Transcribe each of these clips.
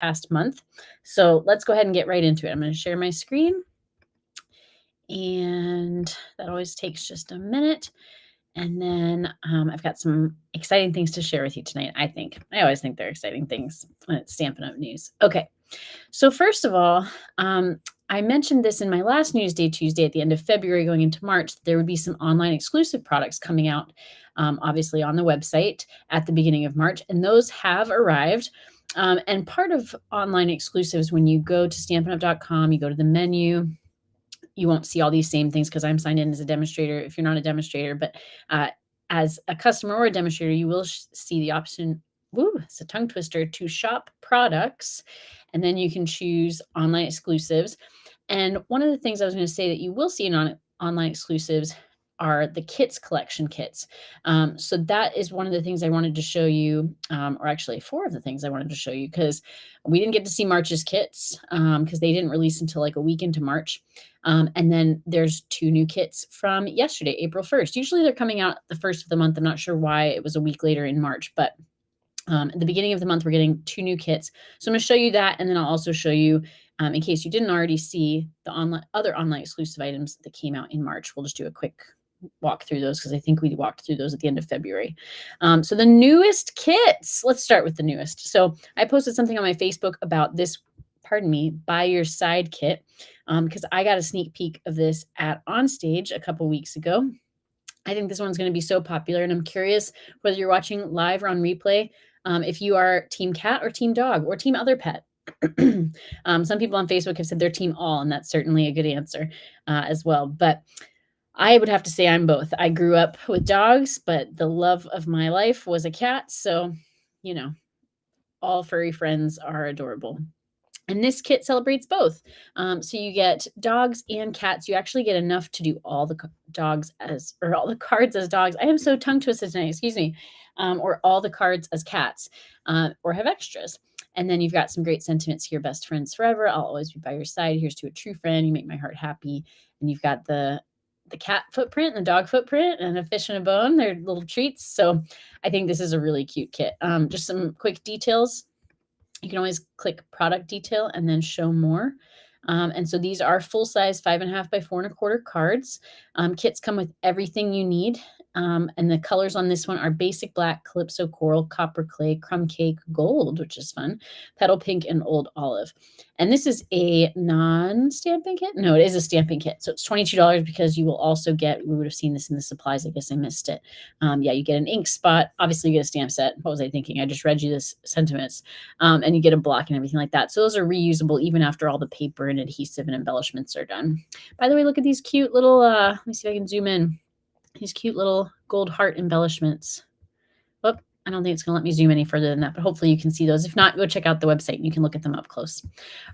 past month. So let's go ahead and get right into it. I'm going to share my screen, and that always takes just a minute. And then I've got some exciting things to share with you tonight, I think. I always think they're exciting things when it's Stampin' Up! News. Okay, so first of all, I mentioned this in my last Newsday Tuesday at the end of February going into March, that there would be some online exclusive products coming out, obviously on the website at the beginning of March, and those have arrived. And part of online exclusives, when you go to stampinup.com, you go to the menu, you won't see all these same things because I'm signed in as a demonstrator if you're not a demonstrator, but as a customer or a demonstrator, you will see the option, it's a tongue twister, to shop products, and then you can choose online exclusives. And one of the things I was going to say that you will see in online exclusives are the kits collection kits. So that is one of the things I wanted to show you, or actually 4 of the things I wanted to show you, because we didn't get to see March's kits because they didn't release until like a week into March. And then there's 2 new kits from yesterday, April 1st. Usually they're coming out the first of the month. I'm not sure why it was a week later in March, but at the beginning of the month, we're getting 2 new kits. So I'm going to show you that, and then I'll also show you, in case you didn't already see the other online exclusive items that came out in March. We'll just do a quick walk through those because I think we walked through those at the end of February. So the newest kits, let's start with the newest. So I posted something on my Facebook about this, Buy Your Side kit, because I got a sneak peek of this at Onstage a couple weeks ago. I think this one's going to be so popular, and I'm curious whether you're watching live or on replay, if you are team cat or team dog or team other pet. Some people on Facebook have said they're team all, and that's certainly a good answer as well. But I would have to say I'm both. I grew up with dogs, but the love of my life was a cat. So, all furry friends are adorable. And this kit celebrates both. So you get dogs and cats. You actually get enough to do all the cards as dogs. I am so tongue twisted tonight, excuse me. Or all the cards as cats, or have extras. And then you've got some great sentiments here. Best friends forever. I'll always be by your side. Here's to a true friend. You make my heart happy. And you've got the cat footprint and the dog footprint and a fish and a bone. They're little treats. So I think this is a really cute kit. Just some quick details. You can always click product detail and then show more. And so these are full-size 5.5 by 4.25 cards. Kits come with everything you need. And the colors on this one are basic black, calypso coral, copper clay, crumb cake, gold, which is fun, petal pink, and old olive. And this is a non-stamping kit? No, it is a stamping kit. So it's $22 because you will also get, we would have seen this in the supplies. I guess I missed it. Yeah, you get an ink spot. Obviously, you get a stamp set. What was I thinking? I just read you this sentiments. And you get a block and everything like that. So those are reusable even after all the paper and adhesive and embellishments are done. By the way, look at these cute little, let me see if I can zoom in. These cute little gold heart embellishments. Oh, I don't think it's going to let me zoom any further than that, but hopefully you can see those. If not, go check out the website and you can look at them up close.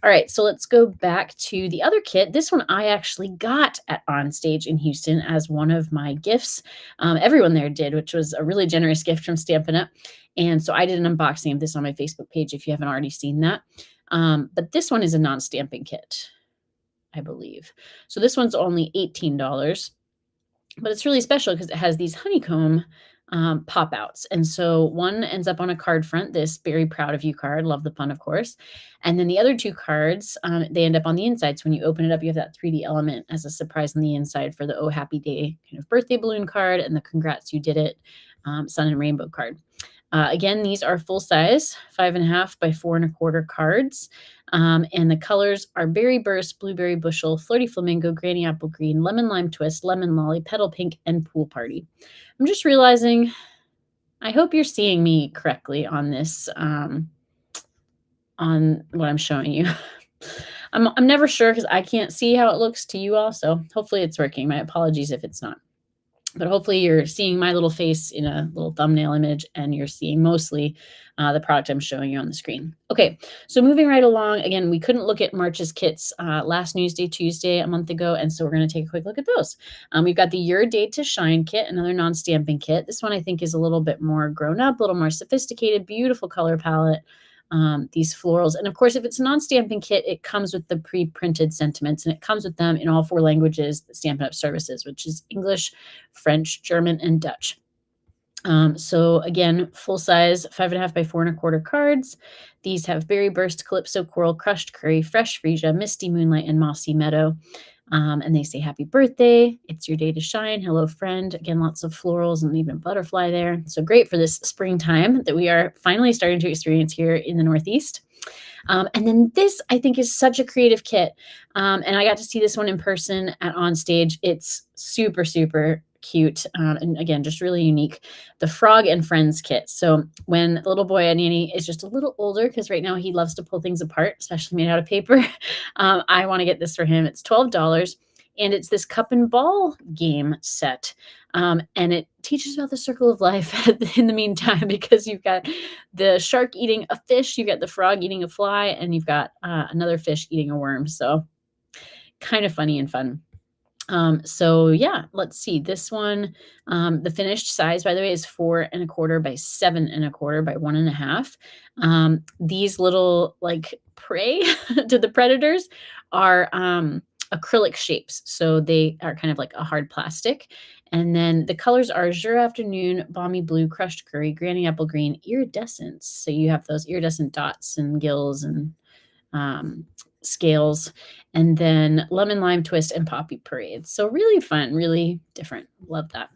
All right, so let's go back to the other kit. This one I actually got at Onstage in Houston as one of my gifts. Everyone there did, which was a really generous gift from Stampin' Up! And so I did an unboxing of this on my Facebook page if you haven't already seen that. But this one is a non-stamping kit, I believe. So this one's only $18. But it's really special because it has these honeycomb pop-outs. And so one ends up on a card front, this very proud of you card, love the pun, of course. And then the other 2 cards, they end up on the inside. So when you open it up, you have that 3D element as a surprise on the inside for the Oh Happy Day kind of birthday balloon card and the Congrats You Did It Sun and Rainbow card. Again, these are full-size 5.5 by 4.25 cards. And the colors are Berry Burst, Blueberry Bushel, Flirty Flamingo, Granny Apple Green, Lemon Lime Twist, Lemon Lolly, Petal Pink, and Pool Party. I'm just realizing, I hope you're seeing me correctly on this, on what I'm showing you. I'm never sure because I can't see how it looks to you all, so hopefully it's working. My apologies if it's not. But hopefully you're seeing my little face in a little thumbnail image and you're seeing mostly the product I'm showing you on the screen. Okay, so moving right along, again, we couldn't look at March's kits last Newsday Tuesday a month ago, and so we're going to take a quick look at those. We've got the Your Day to Shine kit, another non-stamping kit. This one I think is a little bit more grown up, a little more sophisticated, beautiful color palette. These florals. And of course, if it's a non-stamping kit, it comes with the pre-printed sentiments, and it comes with them in all 4 languages that Stampin' Up! Services, which is English, French, German, and Dutch. So again, full size 5.5 by 4.25 cards. These have Berry Burst, Calypso Coral, Crushed Curry, Fresh Freesia, Misty Moonlight, and Mossy Meadow. And they say happy birthday. It's your day to shine. Hello, friend. Again, lots of florals and even butterfly there. So great for this springtime that we are finally starting to experience here in the Northeast. And then this, I think, is such a creative kit. And I got to see this one in person at On Stage. It's super, super cute. And again, just really unique. The Frog and Friends kit. So when the little boy Annie is just a little older, because right now he loves to pull things apart, especially made out of paper, I want to get this for him. It's $12. And it's this cup and ball game set. And it teaches about the circle of life in the meantime, because you've got the shark eating a fish, you've got the frog eating a fly, and you've got another fish eating a worm. So kind of funny and fun. So yeah, let's see this one. The finished size, by the way, is 4.25 by 7.25 by 1.5. These little like prey to the predators are acrylic shapes. So they are kind of like a hard plastic. And then the colors are Azure Afternoon, Balmy Blue, Crushed Curry, Granny Apple Green, Iridescence. So you have those iridescent dots and gills and scales, and then Lemon Lime Twist and Poppy Parade. So really fun, really different. Love that.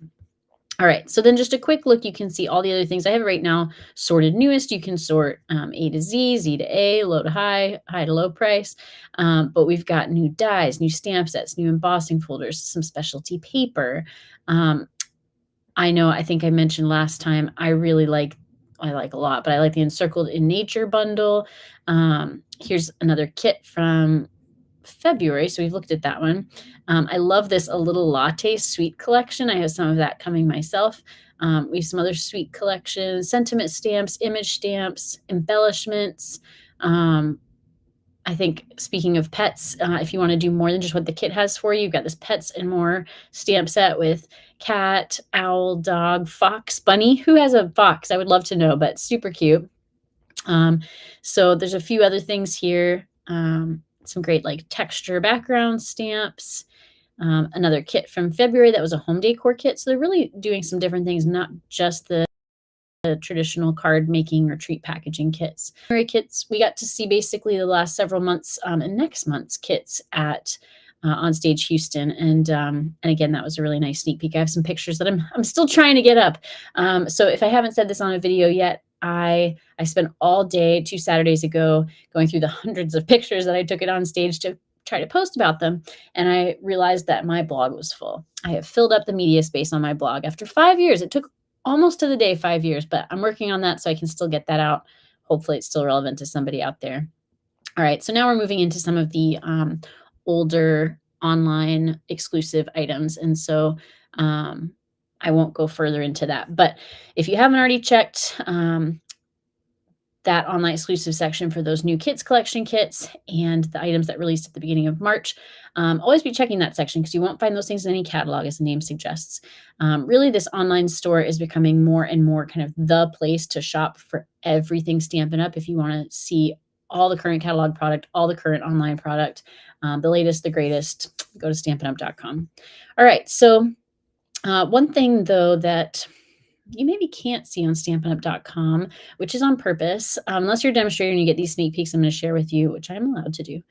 All right, so then just a quick look. You can see all the other things I have right now sorted newest. You can sort A to Z, Z to A, low to high, high to low price. But we've got new dies, new stamp sets, new embossing folders, some specialty paper. I know, I think I mentioned last time, I like a lot, but I like the Encircled in Nature bundle. Here's another kit from February. So we've looked at that one. I love this A Little Latte sweet collection. I have some of that coming myself. We have some other sweet collections, sentiment stamps, image stamps, embellishments. I think speaking of pets, if you want to do more than just what the kit has for you, you've got this Pets and More stamp set with cat, owl, dog, fox, bunny. Who has a fox? I would love to know, but super cute. So there's a few other things here. Some great like texture background stamps. Another kit from February that was a home decor kit. So they're really doing some different things, not just the traditional card making or treat packaging kits. Kits, we got to see basically the last several months and next month's kits at On Stage Houston, and again, that was a really nice sneak peek. I have some pictures that I'm still trying to get up. So if I haven't said this on a video yet, I spent all day 2 Saturdays ago going through the hundreds of pictures that I took at On Stage to try to post about them, and I realized that my blog was full. I have filled up the media space on my blog after 5 years. It took almost to the day 5 years, but I'm working on that so I can still get that out. Hopefully it's still relevant to somebody out there. All right, so now we're moving into some of the older online exclusive items, and so I won't go further into that. But if you haven't already checked that online exclusive section for those new kids collection kits and the items that released at the beginning of March, always be checking that section because you won't find those things in any catalog, as the name suggests. Really, this online store is becoming more and more kind of the place to shop for everything Stampin' Up! If you want to see all the current catalog product, all the current online product, the latest, the greatest, go to stampinup.com. All right, so one thing, though, that you maybe can't see on stampinup.com, which is on purpose, unless you're a demonstrator and you get these sneak peeks I'm going to share with you, which I'm allowed to do,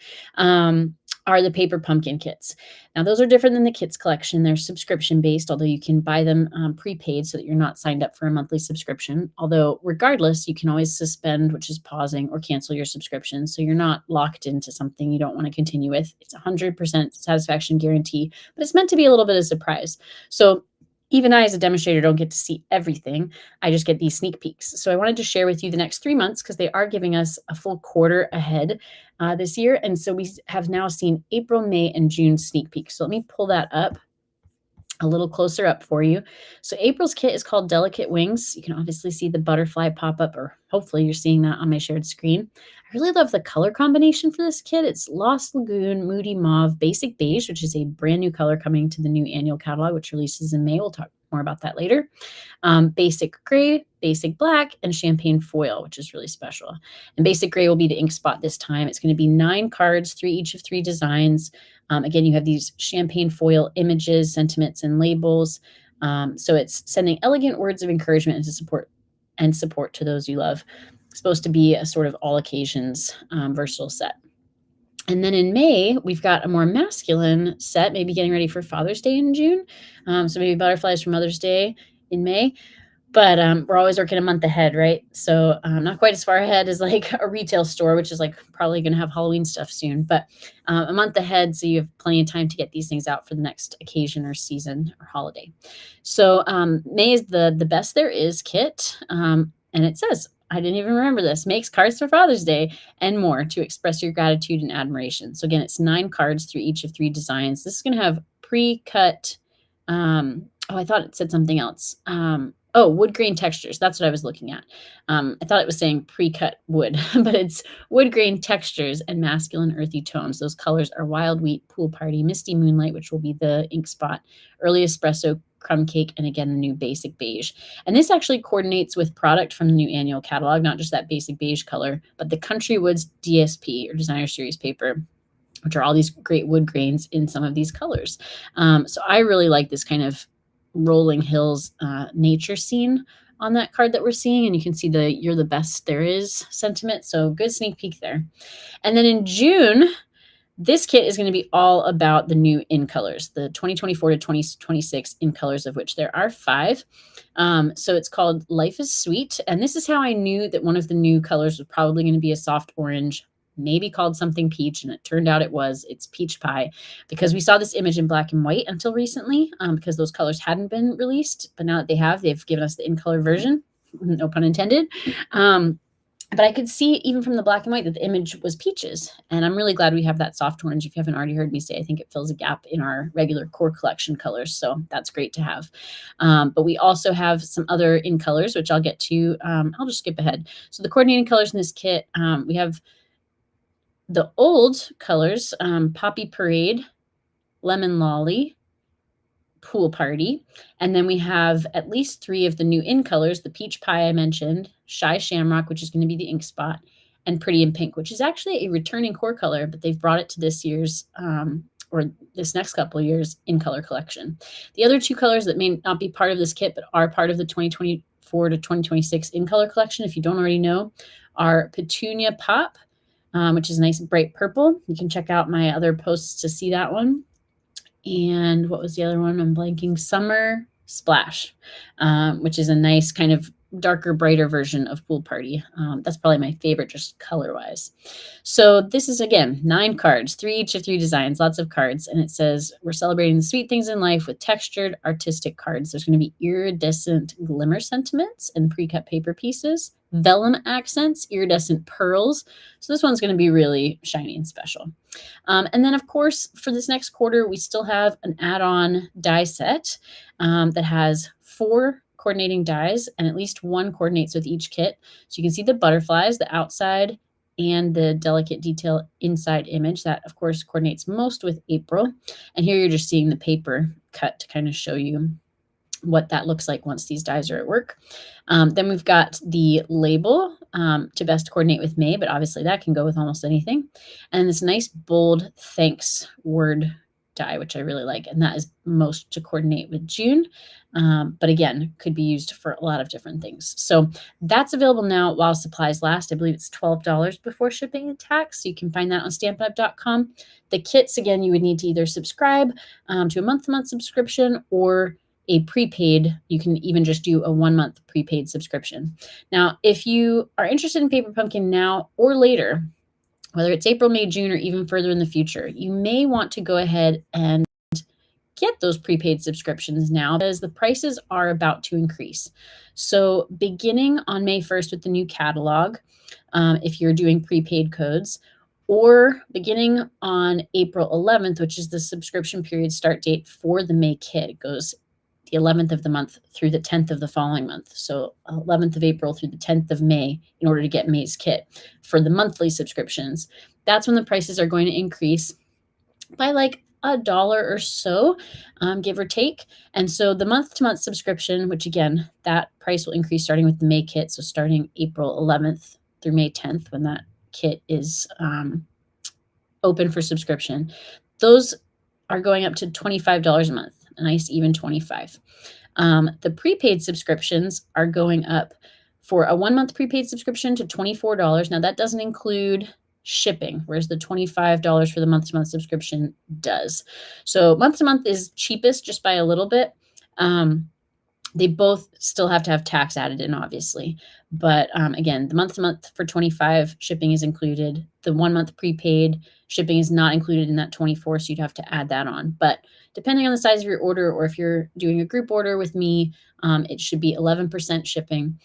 are the paper pumpkin kits. Now, those are different than the kits collection. They're subscription-based, although you can buy them prepaid so that you're not signed up for a monthly subscription. Although, regardless, you can always suspend, which is pausing, or cancel your subscription, so you're not locked into something you don't want to continue with. It's 100% satisfaction guarantee, but it's meant to be a little bit of a surprise. So even I, as a demonstrator, don't get to see everything. I just get these sneak peeks. So I wanted to share with you the next 3 months because they are giving us a full quarter ahead this year. And so we have now seen April, May, and June sneak peeks. So let me pull that up a little closer up for you. So April's kit is called Delicate Wings. You can obviously see the butterfly pop up, or hopefully you're seeing that on my shared screen. I really love the color combination for this kit. It's Lost Lagoon, Moody Mauve, Basic Beige, which is a brand new color coming to the new annual catalog, which releases in May. We'll talk more about that later. Basic Gray, Basic Black, and Champagne Foil, which is really special. And Basic Gray will be the ink spot this time. It's going to be 9 cards, 3 each of 3 designs. Again, you have these champagne foil images, sentiments, and labels. So it's sending elegant words of encouragement and support to those you love. It's supposed to be a sort of all occasions versatile set. And then in May, we've got a more masculine set, maybe getting ready for Father's Day in June. So maybe butterflies for Mother's Day in May. But we're always working a month ahead, right? So not quite as far ahead as like a retail store, which is like probably going to have Halloween stuff soon, but a month ahead. So you have plenty of time to get these things out for the next occasion or season or holiday. So May is the best there is kit. And it says, I didn't even remember this, makes cards for Father's Day and more to express your gratitude and admiration. So again, it's 9 cards through each of 3 designs. This is going to have pre-cut. I thought it said something else. Wood grain textures. That's what I was looking at. I thought it was saying pre-cut wood, but it's wood grain textures and masculine earthy tones. Those colors are Wild Wheat, Pool Party, Misty Moonlight, which will be the ink spot, Early Espresso, Crumb Cake, and again, the new Basic Beige. And this actually coordinates with product from the new annual catalog, not just that basic beige color, but the Country Woods DSP or Designer Series paper, which are all these great wood grains in some of these colors. So I really like this kind of rolling hills nature scene on that card that we're seeing, and you can see the "you're the best there is" sentiment. So good sneak peek there. And then in June, this kit is going to be all about the new in colors, the 2024 to 2026 in colors, of which there are 5. So it's called Life is Sweet, and this is how I knew that one of the new colors was probably going to be a soft orange, maybe called something peach, and it turned out it's peach pie, because we saw this image in black and white until recently, because those colors hadn't been released, but now that they've given us the in color version, no pun intended. But I could see even from the black and white that the image was peaches, and I'm really glad we have that soft orange. If you haven't already heard me say, I think it fills a gap in our regular core collection colors, so that's great to have. But we also have some other in colors, which I'll get to. I'll just skip ahead. So the coordinating colors in this kit, we have the old colors, Poppy Parade, Lemon Lolly, Pool Party. And then we have at least 3 of the new in colors, the Peach Pie I mentioned, Shy Shamrock, which is going to be the ink spot, and Pretty in Pink, which is actually a returning core color, but they've brought it to this year's or this next couple of years in color collection. The other 2 colors that may not be part of this kit, but are part of the 2024 to 2026 in color collection, if you don't already know, are Petunia Pop, which is a nice bright purple. You can check out my other posts to see that one. And what was the other one? I'm blanking. Summer Splash, which is a nice kind of darker, brighter version of Pool Party. That's probably my favorite just color-wise. So this is, again, 9 cards, 3 each of 3 designs, lots of cards. And it says, we're celebrating the sweet things in life with textured, artistic cards. There's going to be iridescent glimmer sentiments and pre-cut paper pieces, vellum accents, iridescent pearls. So this one's going to be really shiny and special. And then, of course, for this next quarter, we still have an add-on die set that has 4 coordinating dies, and at least 1 coordinates with each kit. So you can see the butterflies, the outside, and the delicate detail inside image. That, of course, coordinates most with April. And here you're just seeing the paper cut to kind of show you what that looks like once these dies are at work. Then we've got the label to best coordinate with May, but obviously that can go with almost anything. And this nice bold thanks word die, which I really like, and that is most to coordinate with June, but again, could be used for a lot of different things. So that's available now while supplies last. I believe it's $12 before shipping and tax, so you can find that on stampinup.com. The kits, again, you would need to either subscribe to a month-to-month subscription or a prepaid. You can even just do a 1-month prepaid subscription. Now, if you are interested in Paper Pumpkin now or later, whether it's April, May, June, or even further in the future, you may want to go ahead and get those prepaid subscriptions now, because the prices are about to increase. So beginning on May 1st with the new catalog, if you're doing prepaid codes, or beginning on April 11th, which is the subscription period start date for the May kit, it goes the 11th of the month through the 10th of the following month. So 11th of April through the 10th of May in order to get May's kit for the monthly subscriptions. That's when the prices are going to increase by like $1 or so, give or take. And so the month-to-month subscription, which again, that price will increase starting with the May kit. So starting April 11th through May 10th, when that kit is open for subscription, those are going up to $25 a month. A nice even 25. The prepaid subscriptions are going up for a 1-month prepaid subscription to $24. Now, that doesn't include shipping, whereas the $25 for the month-to-month subscription does. So month-to-month is cheapest just by a little bit. They both still have to have tax added in, obviously. But again, the month-to-month for 25 shipping is included. The 1-month prepaid shipping is not included in that 24, so you'd have to add that on. But depending on the size of your order, or if you're doing a group order with me, it should be 11% shipping.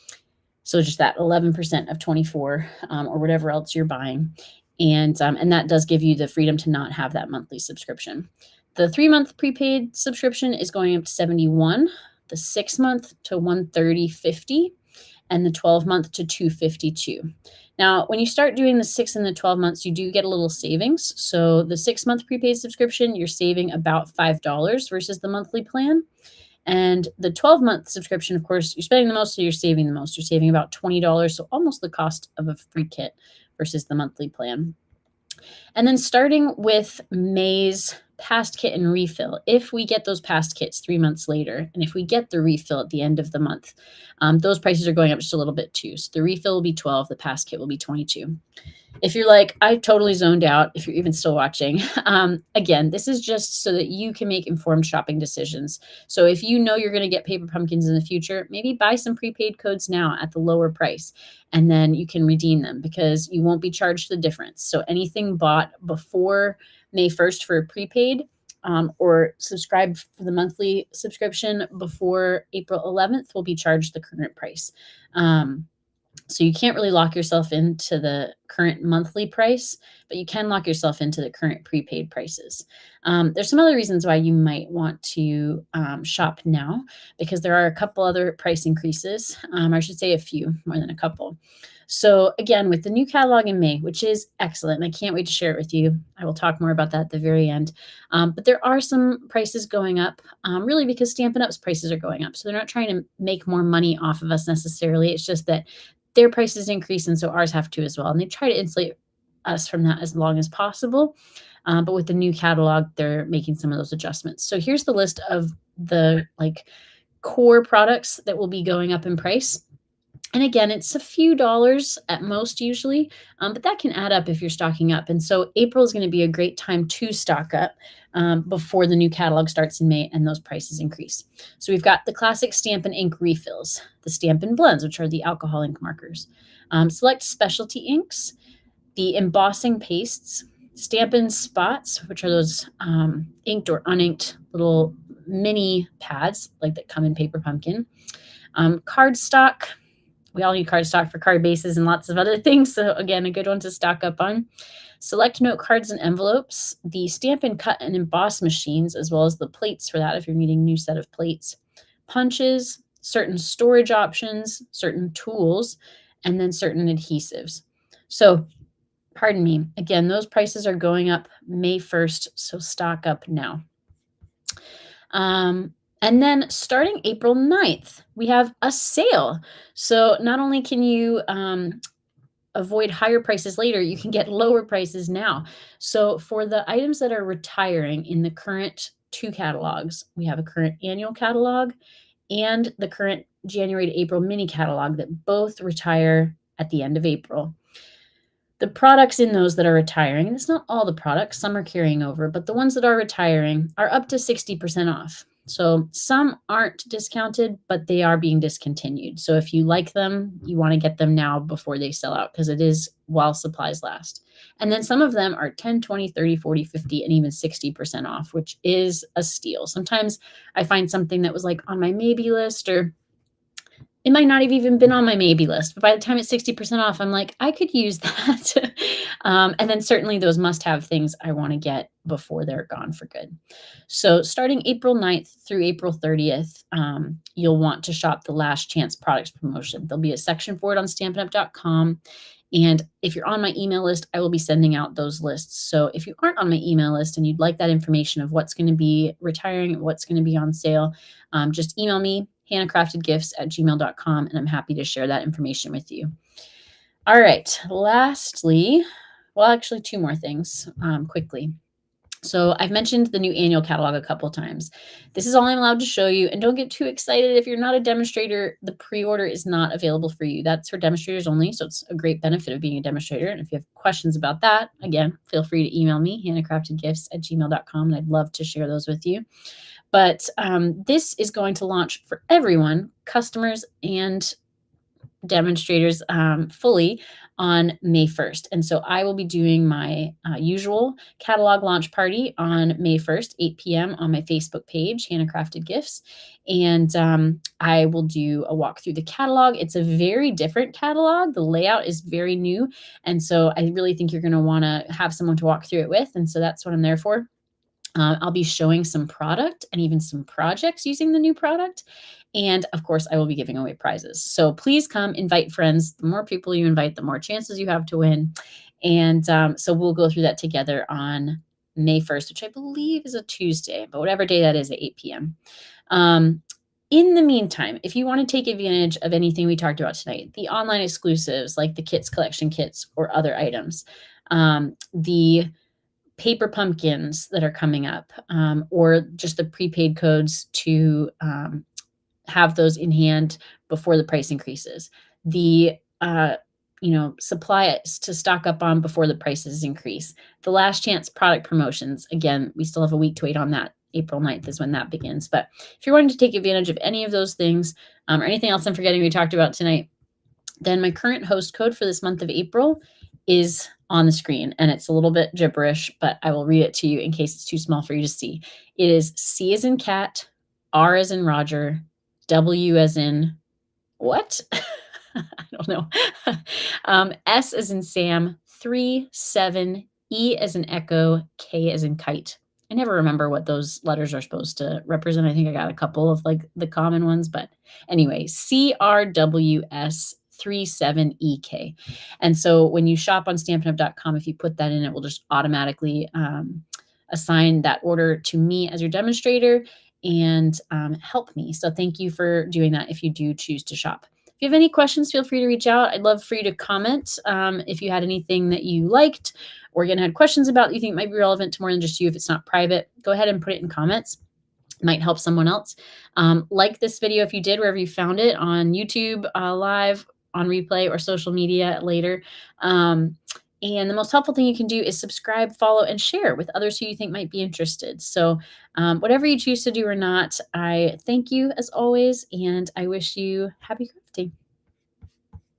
So just that 11% of 24, or whatever else you're buying. And that does give you the freedom to not have that monthly subscription. The 3-month prepaid subscription is going up to $71, the 6-month to $130.50, and the 12-month to $252. Now, when you start doing the 6 and the 12 months, you do get a little savings. So the 6-month prepaid subscription, you're saving about $5 versus the monthly plan. And the 12-month subscription, of course, you're spending the most, so you're saving the most. You're saving about $20, so almost the cost of a free kit versus the monthly plan. And then starting with May's past kit and refill, if we get those past kits 3 months later, and if we get the refill at the end of the month, those prices are going up just a little bit too. So the refill will be $12, the past kit will be $22. If you're like, I totally zoned out, if you're even still watching, again, this is just so that you can make informed shopping decisions. So if you know you're going to get paper pumpkins in the future, maybe buy some prepaid codes now at the lower price, and then you can redeem them because you won't be charged the difference. So anything bought before May 1st for a prepaid, or subscribe for the monthly subscription before April 11th will be charged the current price. So you can't really lock yourself into the current monthly price, but you can lock yourself into the current prepaid prices. There's some other reasons why you might want to shop now, because there are a couple other price increases. I should say a few, more than a couple. So again, with the new catalog in May, which is excellent, and I can't wait to share it with you. I will talk more about that at the very end. But there are some prices going up, really because Stampin' Up's prices are going up. So they're not trying to make more money off of us necessarily. It's just that their prices increase, and so ours have to as well. And they try to insulate us from that as long as possible. But with the new catalog, they're making some of those adjustments. So here's the list of the core products that will be going up in price. And again, it's a few dollars at most usually, but that can add up if you're stocking up. And so April is going to be a great time to stock up before the new catalog starts in May and those prices increase. So we've got the classic Stampin' Ink refills, the Stampin' Blends, which are the alcohol ink markers, select specialty inks, the embossing pastes, Stampin' Spots, which are those inked or uninked little mini pads that come in Paper Pumpkin, cardstock. We all need cardstock for card bases and lots of other things. So again, a good one to stock up on. Select note cards and envelopes, the Stampin' Cut and Emboss machines, as well as the plates for that if you're needing a new set of plates, punches, certain storage options, certain tools, and then certain adhesives. So, pardon me, again, those prices are going up May 1st, so stock up now. And then starting April 9th, we have a sale. So not only can you avoid higher prices later, you can get lower prices now. So for the items that are retiring in the current 2 catalogs, we have a current annual catalog and the current January to April mini catalog that both retire at the end of April. The products in those that are retiring, and it's not all the products, some are carrying over, but the ones that are retiring are up to 60% off. So some aren't discounted, but they are being discontinued. So if you like them, you want to get them now before they sell out, because it is while supplies last. And then some of them are 10, 20, 30, 40, 50, and even 60% off, which is a steal. Sometimes I find something that was on my maybe list, or it might not have even been on my maybe list, but by the time it's 60% off, I'm like, I could use that. And then certainly those must-have things I want to get before they're gone for good. So starting April 9th through April 30th, you'll want to shop the Last Chance Products promotion. There'll be a section for it on StampinUp.com. And if you're on my email list, I will be sending out those lists. So if you aren't on my email list and you'd like that information of what's going to be retiring, what's going to be on sale, just email me, hannahcraftedgifts@gmail.com, and I'm happy to share that information with you. All right, lastly, well, actually 2 more things quickly. So I've mentioned the new annual catalog a couple of times. This is all I'm allowed to show you, and don't get too excited if you're not a demonstrator. The pre-order is not available for you. That's for demonstrators only, so it's a great benefit of being a demonstrator. And if you have questions about that, again, feel free to email me, hannahcraftedgifts@gmail.com, and I'd love to share those with you. But this is going to launch for everyone, customers and demonstrators, fully on May 1st. And so I will be doing my usual catalog launch party on May 1st, 8 p.m. on my Facebook page, Hannah Crafted Gifts. And I will do a walk through the catalog. It's a very different catalog. The layout is very new. And so I really think you're going to want to have someone to walk through it with. And so that's what I'm there for. I'll be showing some product and even some projects using the new product. And of course, I will be giving away prizes. So please come, invite friends. The more people you invite, the more chances you have to win. And so we'll go through that together on May 1st, which I believe is a Tuesday, but whatever day that is at 8 p.m. In the meantime, if you want to take advantage of anything we talked about tonight, the online exclusives like the kits, collection kits, or other items, the paper pumpkins that are coming up, or just the prepaid codes to have those in hand before the price increases. The supplies to stock up on before the prices increase. The last chance product promotions. Again, we still have a week to wait on that. April 9th is when that begins. But if you're wanting to take advantage of any of those things, or anything else I'm forgetting we talked about tonight, then my current host code for this month of April is on the screen, and it's a little bit gibberish, but I will read it to you in case it's too small for you to see. It is C as in cat, R as in Roger, W as in what? I don't know. S as in Sam, 3, 7, E as in Echo, K as in Kite. I never remember what those letters are supposed to represent. I think I got a couple of like the common ones, but anyway, CRWS 37EK. And so when you shop on stampinup.com, if you put that in, it will just automatically assign that order to me as your demonstrator and help me. So thank you for doing that if you do choose to shop. If you have any questions, feel free to reach out. I'd love for you to comment if you had anything that you liked or again had questions about that you think might be relevant to more than just you. If it's not private, go ahead and put it in comments. It might help someone else. Like this video if you did, wherever you found it, on YouTube, live, on replay, or social media later. And the most helpful thing you can do is subscribe, follow, and share with others who you think might be interested. So whatever you choose to do or not, I thank you as always, and I wish you happy crafting.